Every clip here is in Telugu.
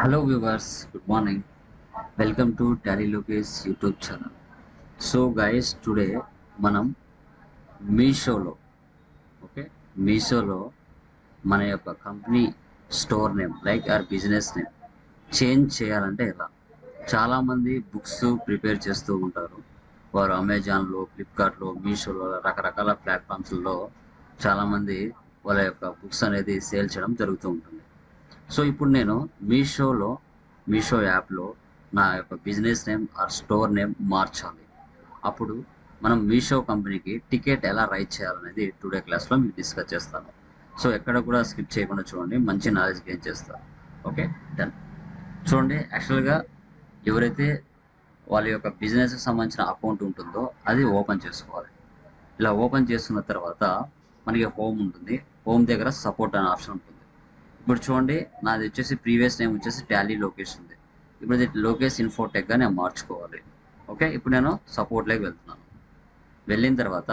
Hello viewers, good morning. Welcome to Tally Lokesh YouTube channel. So guys, today మనం మీషోలో ఓకే మీషోలో మన యొక్క company store name like or business name change చేయాలంటే ఎలా? చాలామంది బుక్స్ ప్రిపేర్ చేస్తూ ఉంటారు. వారు అమెజాన్లో, ఫ్లిప్కార్ట్లో, మీషోలో రకరకాల ప్లాట్ఫామ్స్లో చాలామంది వాళ్ళ యొక్క బుక్స్ అనేది సేల్ చేయడం జరుగుతూ ఉంటుంది. సో ఇప్పుడు నేను మీషో యాప్లో నా యొక్క business name or store name మార్చాలి. అప్పుడు మనం మీషో కంపెనీకి టికెట్ ఎలా రైట్ చేయాలనేది టుడే క్లాస్లో మీకు డిస్కస్ చేస్తాను. సో ఎక్కడ కూడా స్కిప్ చేయకుండా చూడండి, మంచి నాలెడ్జ్ గెయిన్ చేస్తారు. Okay, done. చూడండి, యాక్చువల్గా ఎవరైతే వాళ్ళ యొక్క బిజినెస్కి సంబంధించిన అకౌంట్ ఉంటుందో అది ఓపెన్ చేసుకోవాలి. ఇలా ఓపెన్ చేసుకున్న తర్వాత మనకి హోమ్ ఉంటుంది. హోమ్ దగ్గర సపోర్ట్ అనే ఆప్షన్ ఉంటుంది. ఇప్పుడు చూడండి, నాది వచ్చేసి ప్రీవియస్ నేమ్ వచ్చేసి టాలీ లోకేష్ ఉంది. ఇప్పుడు ఇది లోకేష్ ఇన్ఫోటెక్గా నేను మార్చుకోవాలి. ఓకే, ఇప్పుడు నేను సపోర్ట్లోకి వెళ్తున్నాను. వెళ్ళిన తర్వాత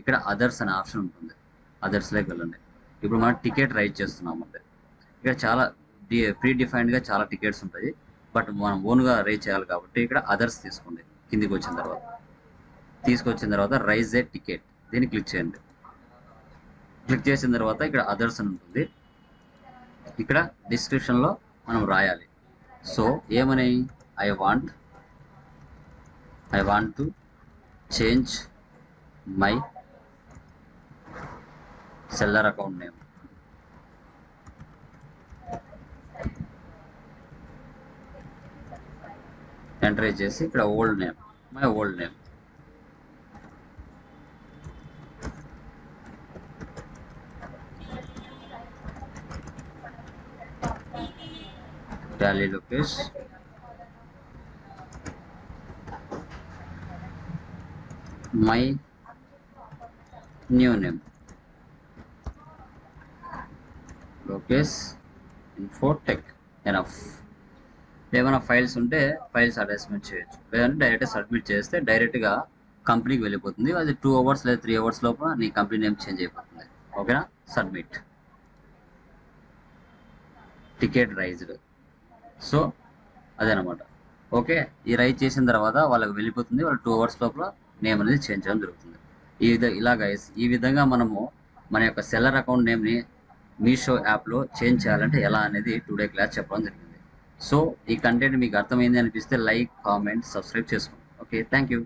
ఇక్కడ అదర్స్ అనే ఆప్షన్ ఉంటుంది. అదర్స్లోకి వెళ్ళండి. ఇప్పుడు మనం టికెట్ రైట్ చేస్తున్నాము అంటే ఇక్కడ చాలా ప్రీ డిఫైన్డ్గా చాలా టికెట్స్ ఉంటాయి. బట్ మనం ఓన్గా రైట్ చేయాలి కాబట్టి ఇక్కడ అదర్స్ తీసుకోండి. కిందికి వచ్చిన తర్వాత తీసుకొచ్చిన తర్వాత రైజ్ ఏ టికెట్ దీన్ని క్లిక్ చేయండి. క్లిక్ చేసిన తర్వాత ఇక్కడ అదర్స్ అని ఉంటుంది. ఇక్కడ డిస్క్రిప్షన్లో మనం రాయాలి. సో ఏమని, I want to change my seller account name. Enter చేసి ఇక్కడ old name, my old name. Tally Lokesh my new name Lokesh Infotech. Enough. ఏమైనా ఫైల్స్ ఉంటే ఫైల్స్ అటాచ్మెంట్ చేయొచ్చు, లేదంటే డైరెక్ట్ సబ్మిట్ చేస్తే డైరెక్ట్గా కంపెనీకి వెళ్ళిపోతుంది. అది 2 అవర్స్ లేదా 3 అవర్స్ లోపల నీ కంపెనీ నేమ్ చేంజ్ అయిపోతుంది. ఓకేనా? సబ్మిట్. Ticket raised. సో అదనమాట. ఓకే, ఈ రైజ్ చేసిన తర్వాత వాళ్ళకి వెళ్ళిపోతుంది. వాళ్ళు 2 అవర్స్ లోపల నేమ్ అనేది చేంజ్ చేయడం జరుగుతుంది. ఈ విధంగా మనము మన యొక్క సెల్లర్ అకౌంట్ నేమ్ని మీషో యాప్లో చేంజ్ చేయాలంటే ఎలా అనేది టుడే క్లాస్ చెప్పడం జరిగింది. సో ఈ కంటెంట్ మీకు అర్థమైంది అనిపిస్తే లైక్, కామెంట్, సబ్స్క్రైబ్ చేసుకోండి. Okay, thank you.